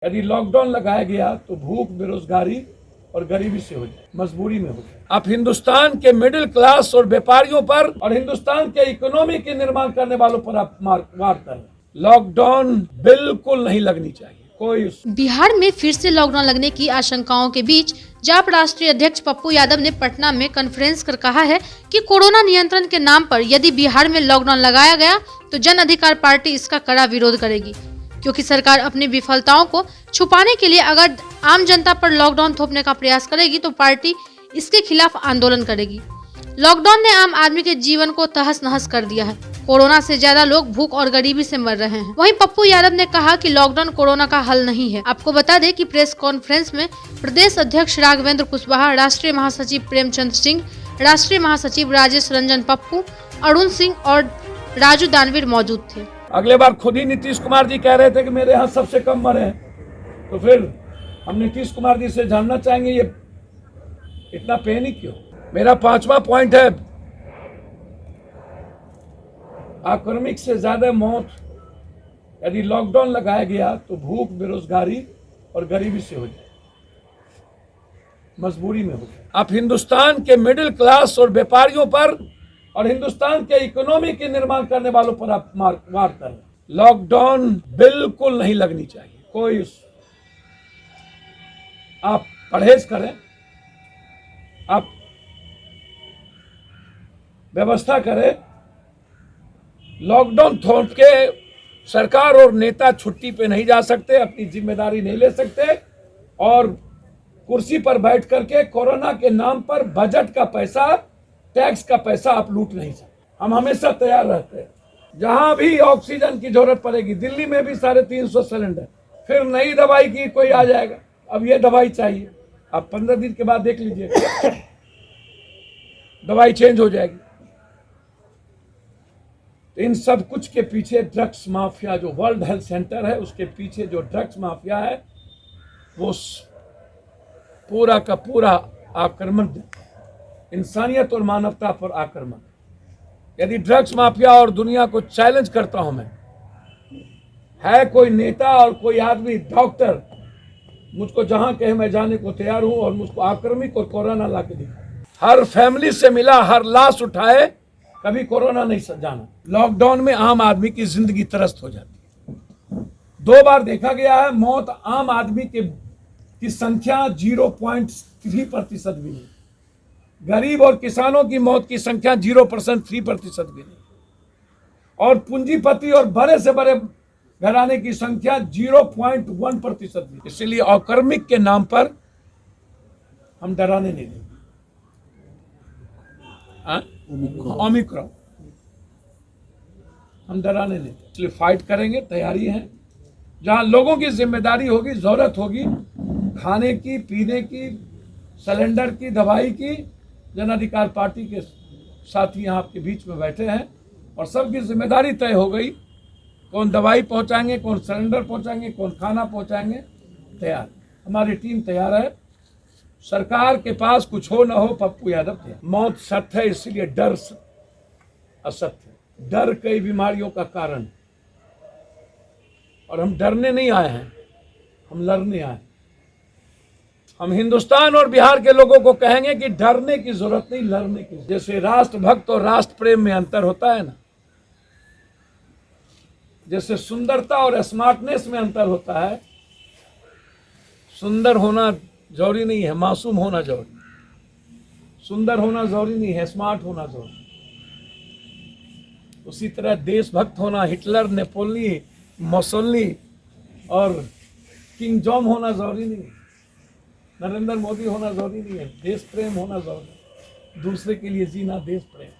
यदि लॉकडाउन लगाया गया तो भूख, बेरोजगारी और गरीबी से हो जाए, मजबूरी में हो जाए। आप हिंदुस्तान के मिडिल क्लास और व्यापारियों पर और हिंदुस्तान के इकोनॉमी के निर्माण करने वालों पर आप वार कर रहे हैं। लॉकडाउन बिल्कुल नहीं लगनी चाहिए। बिहार में फिर से लॉकडाउन लगने की आशंकाओं के बीच जाप राष्ट्रीय अध्यक्ष पप्पू यादव ने पटना में कॉन्फ्रेंस कर कहा है कि कोरोना नियंत्रण के नाम पर यदि बिहार में लॉकडाउन लगाया गया तो जन अधिकार पार्टी इसका कड़ा विरोध करेगी, क्योंकि सरकार अपनी विफलताओं को छुपाने के लिए अगर आम जनता पर लॉकडाउन थोपने का प्रयास करेगी तो पार्टी इसके खिलाफ आंदोलन करेगी। लॉकडाउन ने आम आदमी के जीवन को तहस नहस कर दिया है। कोरोना से ज्यादा लोग भूख और गरीबी से मर रहे हैं। वहीं पप्पू यादव ने कहा कि लॉकडाउन कोरोना का हल नहीं है। आपको बता दें कि प्रेस कॉन्फ्रेंस में प्रदेश अध्यक्ष राघवेंद्र कुशवाहा, राष्ट्रीय महासचिव प्रेमचंद सिंह, राष्ट्रीय महासचिव राजेश रंजन पप्पू, अरुण सिंह और राजू दानवीर मौजूद थे। अगले बार खुद ही नीतीश कुमार जी कह रहे थे कि मेरे यहाँ सबसे कम मरे हैं, तो फिर हम नीतीश कुमार जी से जानना चाहेंगे ये इतना पैनिक क्यों। मेरा 5वां पॉइंट है, आक्रमिक से ज्यादा मौत यदि लॉकडाउन लगाया गया तो भूख, बेरोजगारी और गरीबी से हो जाए, मजबूरी में हो जाए। आप हिंदुस्तान के मिडिल क्लास और व्यापारियों पर और हिंदुस्तान के इकोनॉमी के निर्माण करने वालों पर आप वार कर रहे हैं। लॉकडाउन बिल्कुल नहीं लगनी चाहिए। कोई आप परहेज करें, आप व्यवस्था करें। लॉकडाउन थोप के सरकार और नेता छुट्टी पे नहीं जा सकते, अपनी जिम्मेदारी नहीं ले सकते और कुर्सी पर बैठ करके कोरोना के नाम पर बजट का पैसा, टैक्स का पैसा आप लूट नहीं सकते। हम हमेशा तैयार रहते हैं, जहां भी ऑक्सीजन की जरूरत पड़ेगी। दिल्ली में भी 350 सिलेंडर, फिर नई दवाई की कोई आ जाएगा, अब ये दवाई चाहिए, आप 15 दिन के बाद देख लीजिए दवाई चेंज हो जाएगी। तो इन सब कुछ के पीछे ड्रग्स माफिया, जो वर्ल्ड हेल्थ सेंटर है उसके पीछे जो ड्रग्स माफिया है, वो पूरा का पूरा आक्रमण, इंसानियत और मानवता पर आक्रमण। यदि ड्रग्स माफिया और दुनिया को चैलेंज करता हूं मैं, है कोई नेता और कोई आदमी, डॉक्टर, मुझको जहां कहे मैं जाने को तैयार हूं और मुझको आक्रमिक और कोरोना ला के दिखा। हर फैमिली से मिला, हर लाश उठाए, कभी कोरोना नहीं जाना। लॉकडाउन में आम आदमी की जिंदगी त्रस्त हो जाती है। 2 बार देखा गया है, मौत आम आदमी की संख्या 0.3% भी नहीं। गरीब और किसानों की मौत की संख्या 0.3% भी नहीं, और पूंजीपति और बड़े से बड़े घराने की संख्या 0.1% भी। इसलिए आक्रमिक के नाम पर हम डराने नहीं देंगे। ओमिक्रॉन हम डराने नहीं, इसलिए फाइट करेंगे, तैयारी है। जहां लोगों की जिम्मेदारी होगी, जरूरत होगी खाने की, पीने की, सिलेंडर की, दवाई की, जन अधिकार पार्टी के साथी यहाँ आपके बीच में बैठे हैं और सबकी जिम्मेदारी तय हो गई। कौन दवाई पहुंचाएंगे, कौन सिलेंडर पहुंचाएंगे, कौन खाना पहुंचाएंगे, तैयार। हमारी टीम तैयार है। सरकार के पास कुछ हो ना हो, पप्पू यादव थे। मौत सत्य है, इसलिए डर असत्य। डर कई बीमारियों का कारण, और हम डरने नहीं आए हैं, हम लड़ने आए। हम हिंदुस्तान और बिहार के लोगों को कहेंगे कि डरने की जरूरत नहीं, लड़ने की। जैसे राष्ट्रभक्त और राष्ट्र प्रेम में अंतर होता है ना, जैसे सुंदरता और स्मार्टनेस में अंतर होता है। सुंदर होना जरूरी नहीं है, मासूम होना जरूरी। सुंदर होना जरूरी नहीं है, स्मार्ट होना जरूरी। उसी तरह देशभक्त होना, हिटलर, नेपोलियन, मुसोलिनी और किंग जॉन होना जरूरी नहीं है। नरेंद्र मोदी होना जरूरी नहीं है। देश प्रेम होना जरूरी। दूसरे के लिए जीना देश प्रेम,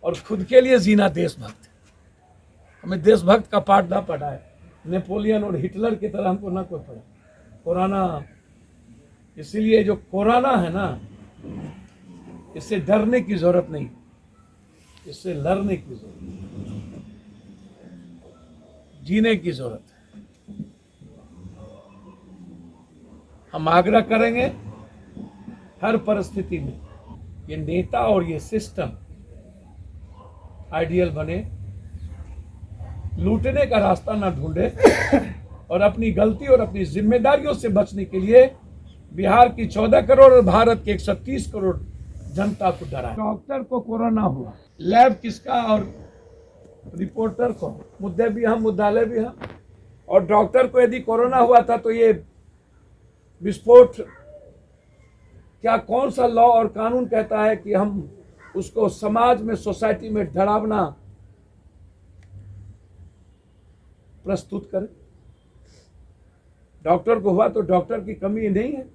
और खुद के लिए जीना देशभक्त। हमें देशभक्त का पाठ ना पढ़ा है। नेपोलियन और हिटलर की तरह हमको ना कोई पढ़ा। कोरोना, इसीलिए जो कोरोना है ना, इससे डरने की जरूरत नहीं, इससे लड़ने की जरूरत, जीने की जरूरत है। हम आग्रह करेंगे हर परिस्थिति में ये नेता और ये सिस्टम आइडियल बने, लूटने का रास्ता ना ढूंढे, और अपनी गलती और अपनी जिम्मेदारियों से बचने के लिए बिहार की 14 करोड़ और भारत के 130 करोड़ जनता को डराया। डॉक्टर को कोरोना हुआ, लैब किसका और रिपोर्टर को, मुद्दे भी हम, मुद्दालय भी हम। और डॉक्टर को यदि कोरोना हुआ था तो ये विस्फोट, क्या कौन सा लॉ और कानून कहता है कि हम उसको समाज में, सोसाइटी में डरावना प्रस्तुत करें? डॉक्टर को हुआ तो डॉक्टर की कमी नहीं है,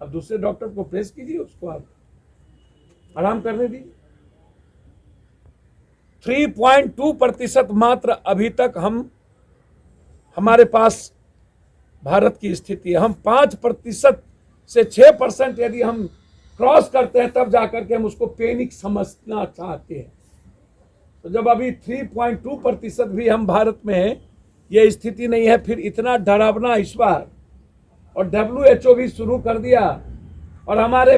अब दूसरे डॉक्टर को प्रेस कीजिए, उसको आप आराम करने दीजिए। 3.2% मात्र अभी तक हमारे पास भारत की स्थिति है। हम 5% से 6% यदि हम क्रॉस करते हैं तब जाकर के हम उसको पैनिक समझना चाहते हैं। तो जब अभी 3.2% भी हम भारत में हैं, ये स्थिति नहीं है, फिर इतना डरावना इस बार। और WHO भी शुरू कर दिया और हमारे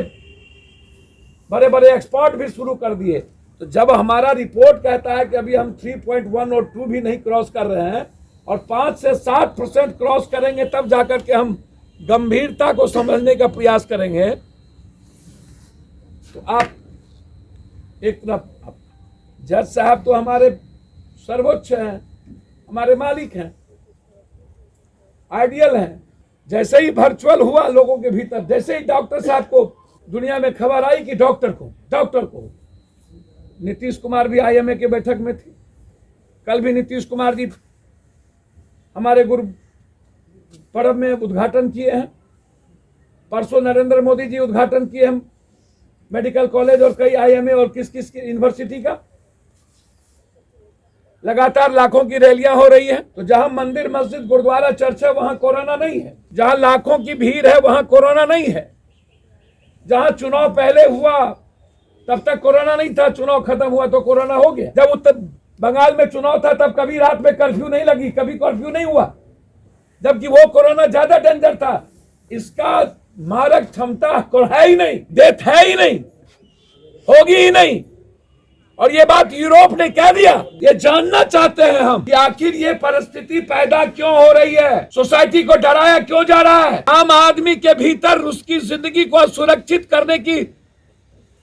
बड़े बड़े एक्सपर्ट भी शुरू कर दिए। तो जब हमारा रिपोर्ट कहता है कि अभी हम 3.1 और 2 भी नहीं क्रॉस कर रहे हैं और 5 से 7% क्रॉस करेंगे तब जाकर के हम गंभीरता को समझने का प्रयास करेंगे, तो आप एक तरफ जज साहब तो हमारे सर्वोच्च हैं, हमारे मालिक हैं, आइडियल हैं। जैसे ही वर्चुअल हुआ लोगों के भीतर, जैसे ही डॉक्टर साहब को दुनिया में खबर आई कि डॉक्टर को नीतीश कुमार भी IMA के बैठक में थे, कल भी नीतीश कुमार जी हमारे गुरु पर्व में उद्घाटन किए हैं, परसों नरेंद्र मोदी जी उद्घाटन किए हैं मेडिकल कॉलेज और कई IMA और किस किस की यूनिवर्सिटी का। लगातार लाखों की रैलियां हो रही हैं। तो जहां मंदिर, मस्जिद, गुरुद्वारा, चर्च है वहां कोरोना नहीं है, जहां लाखों की भीड़ है वहां कोरोना नहीं है, जहां चुनाव पहले हुआ तब तक कोरोना नहीं था, चुनाव खत्म हुआ तो कोरोना हो गया। जब उत्तर बंगाल में चुनाव था तब कभी रात में कर्फ्यू नहीं लगी, कभी कर्फ्यू नहीं हुआ, जबकि वो कोरोना ज्यादा डेंजर था। इसका मारक क्षमता है ही नहीं, डेथ है ही नहीं, होगी ही नहीं। और ये बात यूरोप ने कह दिया। ये जानना चाहते हैं हम कि आखिर ये परिस्थिति पैदा क्यों हो रही है, सोसाइटी को डराया क्यों जा रहा है, आम आदमी के भीतर उसकी जिंदगी को सुरक्षित करने की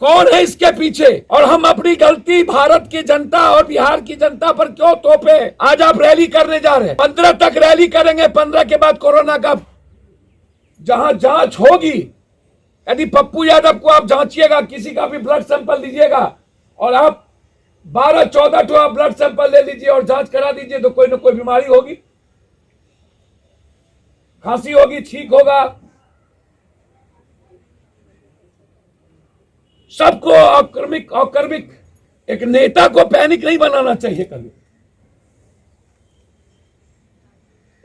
कौन है इसके पीछे, और हम अपनी गलती भारत की जनता और बिहार की जनता पर क्यों थोपे। आज आप रैली करने जा रहे हैं, 15 तक रैली करेंगे, 15 के बाद कोरोना का जहां जांच होगी, यदि पप्पू यादव को आप जांचिएगा, किसी का भी ब्लड सैंपल लीजिएगा और आप 12-14 तो आप ब्लड सैंपल ले लीजिए और जांच करा दीजिए, तो कोई ना कोई बीमारी होगी, खांसी होगी, ठीक होगा। सबको औकर्मिक एक नेता को पैनिक नहीं बनाना चाहिए कभी।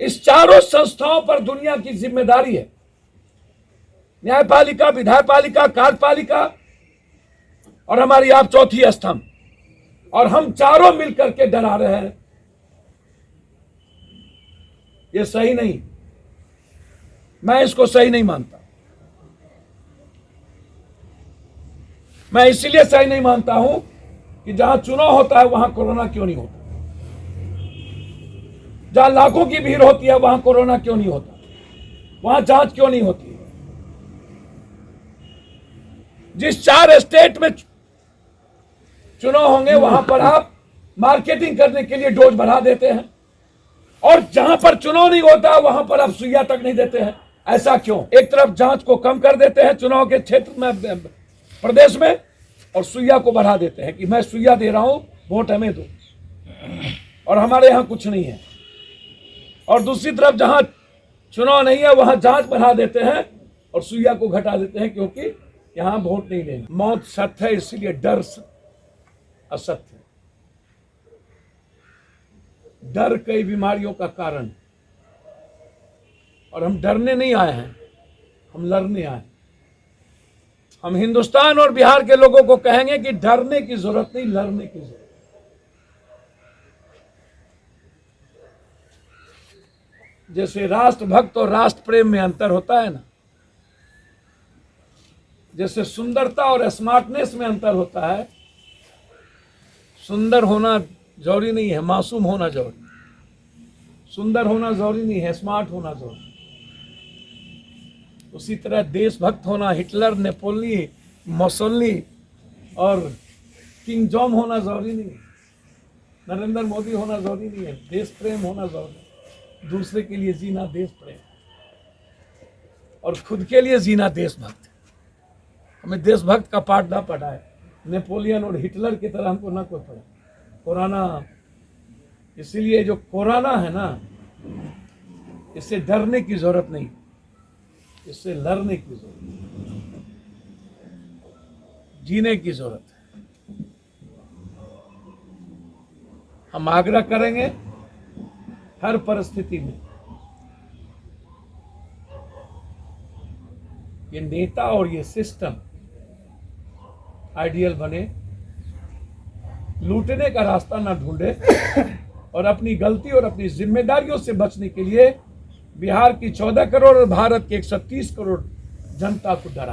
इस चारों संस्थाओं पर दुनिया की जिम्मेदारी है, न्यायपालिका, विधायपालिका, कार्यपालिका और हमारी आप चौथी स्तंभ, और हम चारों मिलकर के डरा रहे हैं। ये सही नहीं, मैं इसको सही नहीं मानता। मैं इसीलिए सही नहीं मानता हूं कि जहां चुनाव होता है वहां कोरोना क्यों नहीं होता, जहां लाखों की भीड़ होती है वहां कोरोना क्यों नहीं होता, वहां जांच क्यों नहीं होती। जिस 4 स्टेट में चुनाव होंगे वहां पर आप मार्केटिंग करने के लिए डोज बढ़ा देते हैं, और जहां पर चुनाव नहीं होता वहां पर आप सुइया तक नहीं देते हैं। ऐसा क्यों? एक तरफ जांच को कम कर देते हैं चुनाव के क्षेत्र में, प्रदेश में, और सुइया को बढ़ा देते हैं कि मैं सुइया दे रहा हूं, वोट हमें दो, और हमारे यहां कुछ नहीं है। और दूसरी तरफ जहां चुनाव नहीं है वहां जांच बढ़ा देते हैं और सुइया को घटा देते हैं, क्योंकि यहां वोट नहीं लेना। मौत सत्य है, इसलिए डर असत्य है। डर कई बीमारियों का कारण, और हम डरने नहीं आए हैं, हम लड़ने आए। हम हिंदुस्तान और बिहार के लोगों को कहेंगे कि डरने की जरूरत नहीं, लड़ने की जरूरत। जैसे राष्ट्रभक्त और राष्ट्र प्रेम में अंतर होता है ना, जैसे सुंदरता और स्मार्टनेस में अंतर होता है। सुंदर होना जरूरी नहीं है, मासूम होना जरूरी। सुंदर होना जरूरी नहीं है, स्मार्ट होना जरूरी। उसी तरह देशभक्त होना, हिटलर, नेपोलियन, मोसोलिनी और किंग जॉन होना जरूरी नहीं है। नरेंद्र मोदी होना जरूरी नहीं है। देश प्रेम होना जरूरी है। दूसरे के लिए जीना देश प्रेम, और खुद के लिए जीना देशभक्त। हमें देशभक्त का पाठ ना पढ़ा है, नेपोलियन और हिटलर की तरह हमको ना कोई पढ़ा। कोरोना, इसीलिए जो कोरोना है ना, इससे डरने की जरूरत नहीं, इससे लड़ने की जरूरत, जीने की जरूरत है। हम आग्रह करेंगे हर परिस्थिति में ये नेता और ये सिस्टम आइडियल बने, लूटने का रास्ता ना ढूंढे, और अपनी गलती और अपनी जिम्मेदारियों से बचने के लिए बिहार की 14 करोड़ और भारत के 130 करोड़ जनता को डराए।